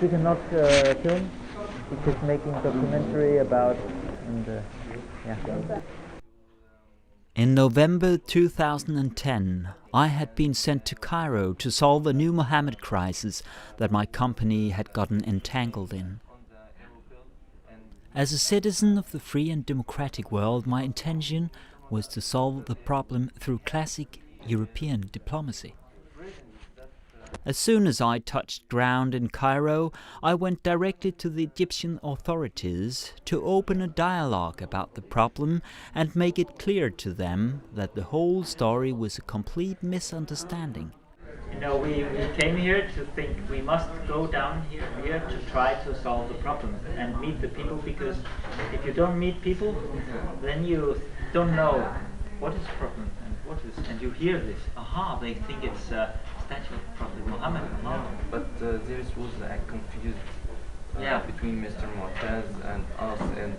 we cannot film. We're just making documentary about and yeah. In November 2010, I had been sent to Cairo to solve a new Mohammed crisis that my company had gotten entangled in. As a citizen of the free and democratic world, my intention was to solve the problem through classic European diplomacy. As soon as I touched ground in Cairo, I went directly to the Egyptian authorities to open a dialogue about the problem and make it clear to them that the whole story was a complete misunderstanding. You know, we came here to think we must go down here to try to solve the problem and meet the people, because if you don't meet people, then you don't know what is the problem and what is, and you hear this, aha, they think it's statue of Prophet Muhammad. Yeah, but there was a confusion between Mr. Mu'taz and us, and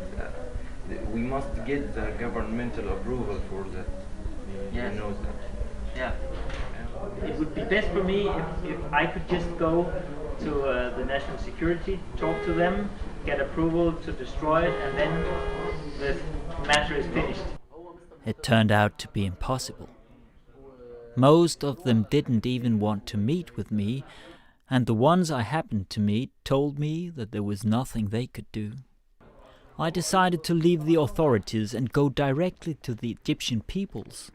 we must get the governmental approval for that. Yes. He knows that. Yeah. It would be best for me if I could just go to the national security, talk to them, get approval to destroy it, and then the matter is finished. It turned out to be impossible. Most of them didn't even want to meet with me, and the ones I happened to meet told me that there was nothing they could do. I decided to leave the authorities and go directly to the Egyptian peoples.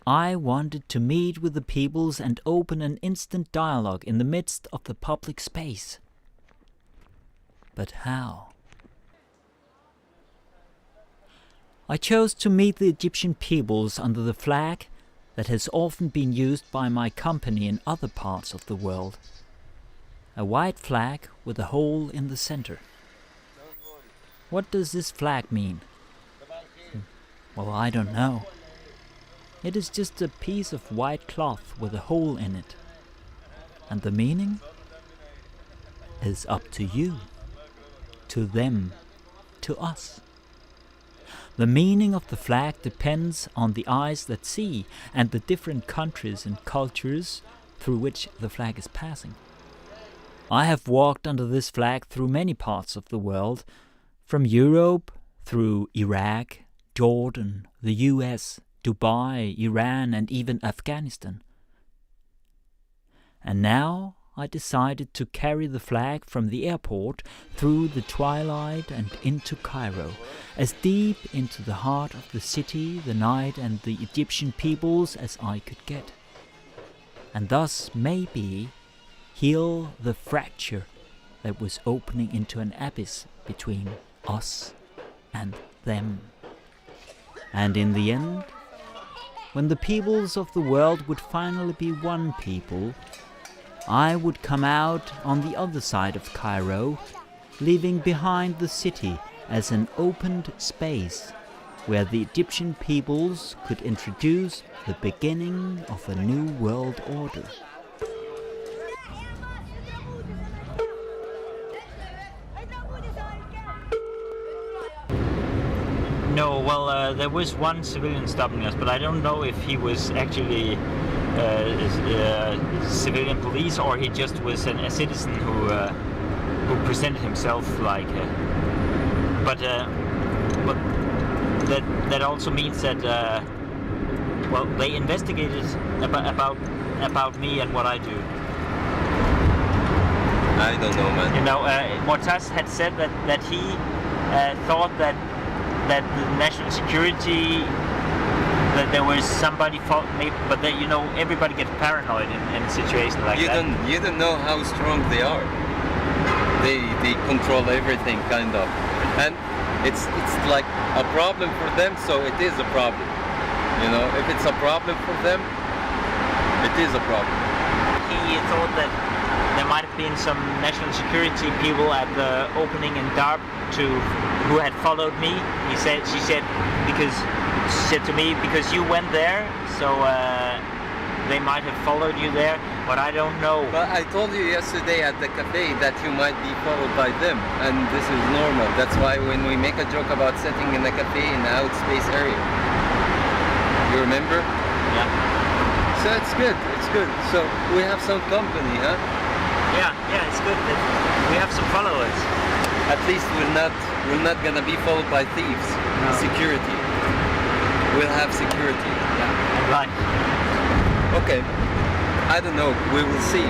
I wanted to meet with the peoples and open an instant dialogue in the midst of the public space. But how? I chose to meet the Egyptian peoples under the flag that has often been used by my company in other parts of the world. A white flag with a hole in the center. What does this flag mean? Well, I don't know. It is just a piece of white cloth with a hole in it. And the meaning is up to you, to them, to us. The meaning of the flag depends on the eyes that see and the different countries and cultures through which the flag is passing. I have walked under this flag through many parts of the world, from Europe through Iraq, Jordan, the US, Dubai, Iran, and even Afghanistan. And now I decided to carry the flag from the airport through the twilight and into Cairo, as deep into the heart of the city, the night, and the Egyptian peoples as I could get. And thus, maybe, heal the fracture that was opening into an abyss between us and them. And in the end, when the peoples of the world would finally be one people, I would come out on the other side of Cairo, leaving behind the city as an opened space where the Egyptian peoples could introduce the beginning of a new world order. No, well, there was one civilian stopping us, but I don't know if he was actually civilian police or he just was a citizen who presented himself like. But that also means that well, they investigated about me and what I do. I don't know, man. You know, Mu'taz had said that he thought that the national security, that there was somebody maybe, but that, you know, everybody gets paranoid in a situation like that. You don't know how strong they are. They control everything, kind of, and it's like a problem for them, so it is a problem. You know, if it's a problem for them, it is a problem. He thought that there might have been some national security people at the opening in Darb who had followed me. She said to me, because you went there, so they might have followed you there, but I don't know. But I told you yesterday at the cafe that you might be followed by them, and this is normal. That's why when we make a joke about sitting in a cafe in the outspace area, you remember? Yeah. So it's good, it's good. So we have some company, huh? Yeah, it's good. some followers. At least we're not gonna be followed by thieves. No. Security. We'll have security. Yeah. And like, Okay. I don't know. We will see.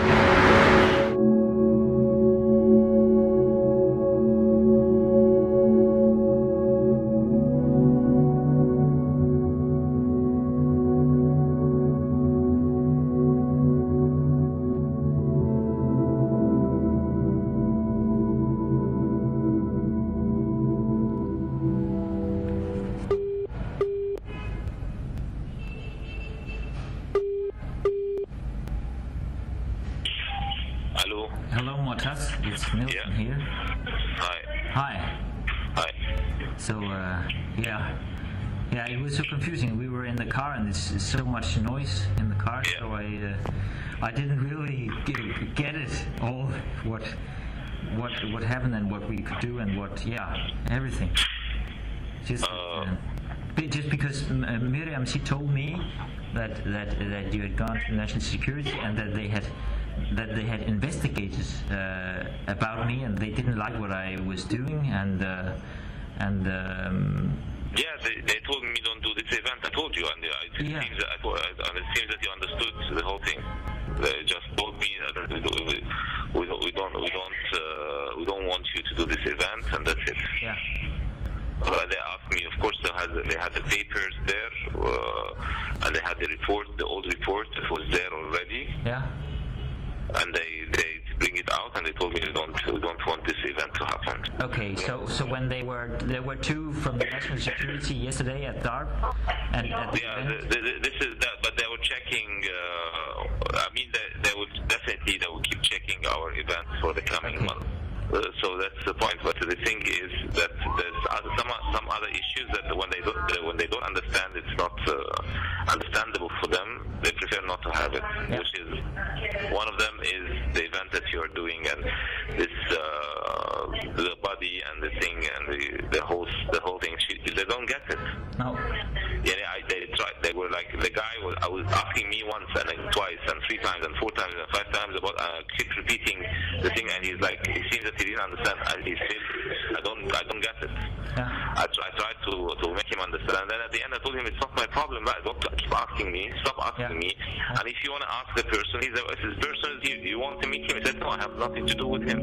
Hello. Hello, Mortas. It's Nielsen Yeah. here. Hi. Hi. Hi. So, yeah, it was so confusing. We were in the car, and there's so much noise in the car, Yeah. so I didn't really get it all what happened and what we could do and everything. Just because Miriam, she told me that you had gone to national security and that they had investigated about me and they didn't like what I was doing Yeah, they told me don't do this event. I told you, and Yeah. it seems that you understood the whole thing. They just told me that we don't want you to do this event, and that's it. yeah. They asked me, of course, they had the papers there, and they had the report, the old report that was there already, Yeah. and they bring it out, and they told me we don't want this event to happen. Okay, so when there were two from the national security yesterday at DARP and at the Yeah, event. this is that, but they were checking. I mean, they would definitely keep checking our events for the coming Okay. month. So that's the point. But the thing is that there's some other issues that when they don't understand, it's not understandable for them. They prefer not to have it. Yeah. Which is one of them is the event that you are doing, and this the body and the thing and the whole thing. They don't get it. No. Yeah, they tried. They were like the guy was asking me once and then twice and 3 times and 4 times and 5 times about keep repeating the thing, and he's like, it seems that he didn't understand. And he said, I don't get it. Yeah. I tried to make him understand, and then at the end I told him it's not my problem. Right? Don't keep asking me. Stop asking me. And if you want to ask the person, he's his person. You want to meet him? He said, no, I have nothing to do with him.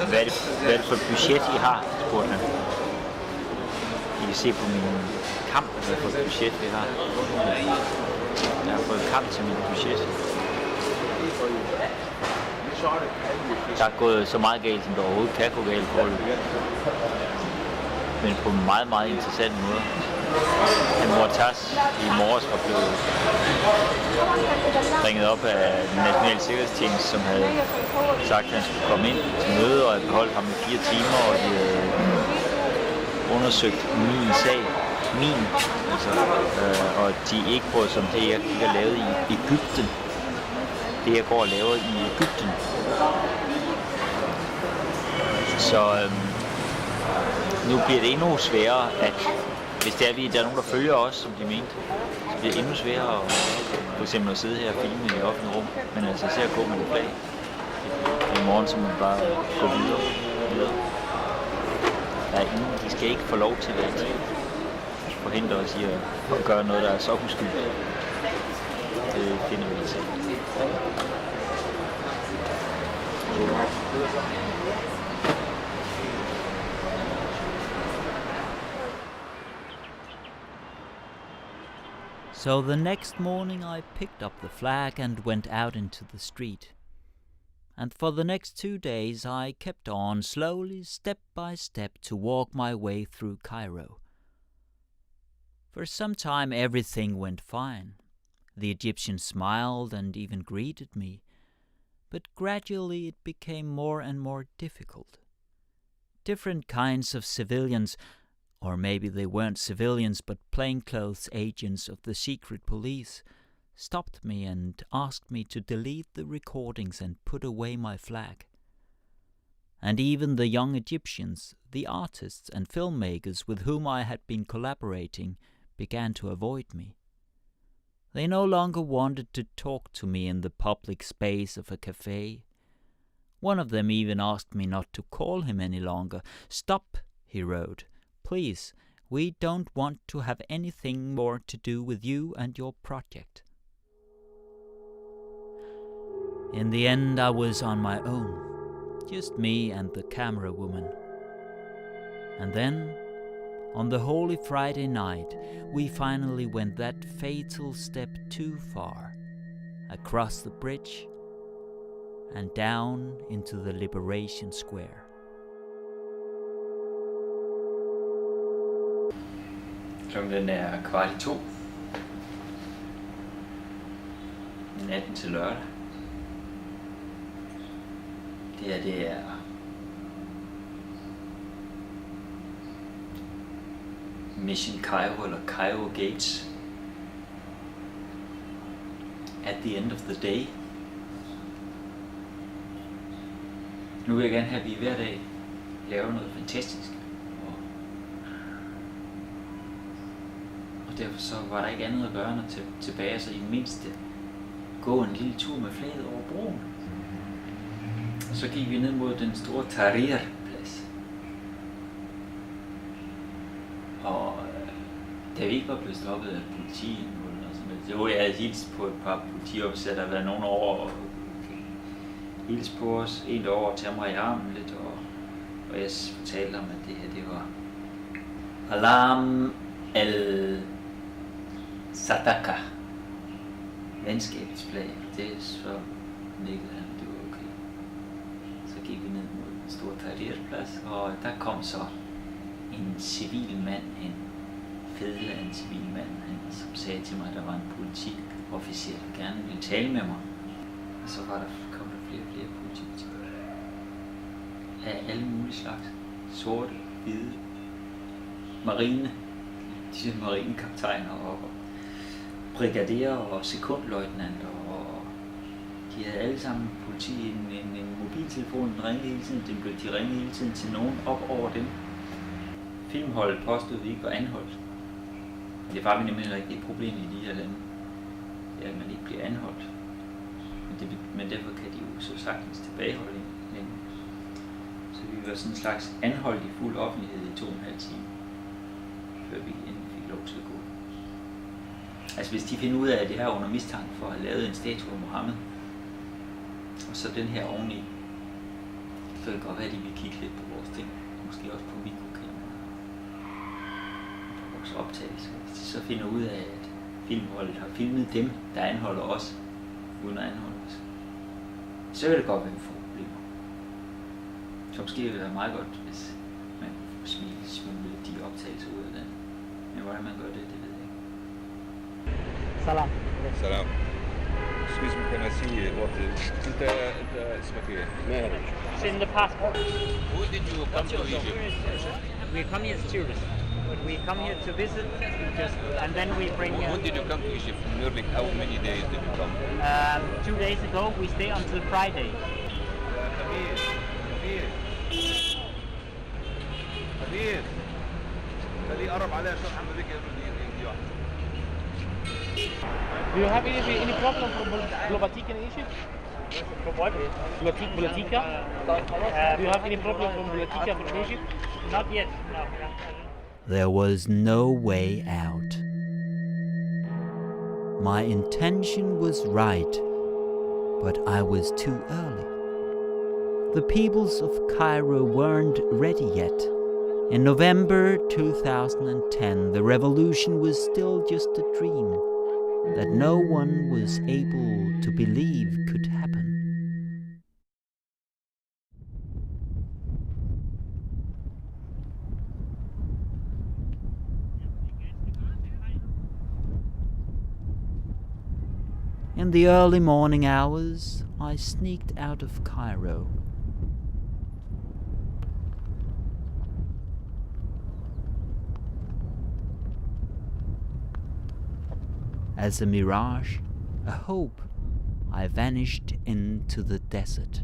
Hvad er det for et budget, I har, spurgte han. I kan se på min kamp, hvad for et budget vi har. Jeg har fået kamp til mit budget. Der er gået så meget galt, som der overhovedet kan gå galt på det. Men på en meget, meget interessant måde. Han Mortas i morges var blevet ringet op af den nationale sikkerhedstjeneste, som havde sagt, at han skulle komme ind til møde, og havde beholdt ham i 4 timer, og de havde undersøgt min sag. Og de ikke brød som det, jeg gik og lavede i Egypten. Det, jeg går og laver i Egypten. Så nu bliver det endnu sværere, at hvis der er nogen, der følger os, som de mente, så bliver det endnu sværere for eksempel at sidde her og filme i det offentlige rum. Men altså se at gå med det flag. I morgen så må man bare gå videre. der er ingen, de skal ikke få lov til at forhindre os i at gøre noget, der er så uskyldigt. Det finder vi til. So the next morning I picked up the flag and went out into the street. And for the next 2 days I kept on slowly, step by step, to walk my way through Cairo. For some time everything went fine. The Egyptians smiled and even greeted me, but gradually it became more and more difficult. Different kinds of civilians, or maybe they weren't civilians but plainclothes agents of the secret police, stopped me and asked me to delete the recordings and put away my flag. And even the young Egyptians, the artists and filmmakers with whom I had been collaborating, began to avoid me. They no longer wanted to talk to me in the public space of a cafe. One of them even asked me not to call him any longer. "Stop," he wrote. "Please, we don't want to have anything more to do with you and your project." In the end, I was on my own, just me and the camera woman. And then, on the Holy Friday night, we finally went that fatal step too far, across the bridge and down into the Liberation Square. Klokken er 1:15. Natten til lørdag. Det er Mission Cairo, eller Cairo Gates. At the end of the day. Nu vil jeg gerne have, at vi hver dag laver noget fantastisk. Og derfor så var der ikke andet at gøre end at tilbage, så i det mindste gå en lille tur med flaget over broen. Og så gik vi ned mod den store Tahrir-plads. Og da vi ikke var blevet stoppet af politiet, jo, jeg havde hilst på et par politiofficerer, der havde været nogen over og hilse på os, en over og tage mig i armen lidt, og jeg fortalte om, at det her, det var Alam al-Sadaka, venskabets flag. Det så nikkede han, det var okay. Så gik vi ned mod den store Tahrir-plads, og der kom så en civil mand hen, fedle af en civil mand hen, som sagde til mig, at der var en politiofficer, der gerne ville tale med mig. Og så kom der flere og flere politibetjente af alle mulige slags. Sorte, hvide, marine, disse marinekaptajner og brigaderer og sekundløjtnanter, og de havde alle sammen politi en mobiltelefon, den ringede hele tiden, de ringede hele tiden til nogen op over dem. Filmholdet påstod, vi ikke var anholdt. Det var vi nemlig heller ikke et problem i de her lande, det er, at man ikke bliver anholdt. Men derfor kan de jo så sagtens tilbageholde længe. Så vi var sådan en slags anholdt i fuld offentlighed i 2,5 timer, før vi endelig fik lov til at gå. Altså hvis de finder ud af, at det her under mistanke for at have lavet en statue af Mohammed, og så den her oveni, så kan det godt være, at de vil kigge lidt på vores ting, måske også på mikrokamera, på vores optagelser. Hvis de så finder ud af, at filmholdet har filmet dem, der anholder os, uden at anholde os, så vil det godt være, at vi får problemer. Så måske vil det være meget godt, hvis man får smule de optagelser ud af den. Men hvordan man gør det, det ved jeg ikke. Salam. Salam. Excuse me, can I see what is... انت اسمك ايه؟ Mary. It's in the passport. Who did you come to Egypt? We come here as tourists. We come here to visit, and then we bring... When did you come to Egypt? Nearly how many days did you come? 2 days ago, we stay until Friday. خبير خليه قرب عليها عشان حمدك يجي. Do you have any problem from Globatica in Egypt? From what? Globatica? Do you have any problem from Globatica from Egypt? Not yet, no. There was no way out. My intention was right, but I was too early. The peoples of Cairo weren't ready yet. In November 2010, the revolution was still just a dream that no one was able to believe could happen. In the early morning hours, I sneaked out of Cairo. As a mirage, a hope, I vanished into the desert.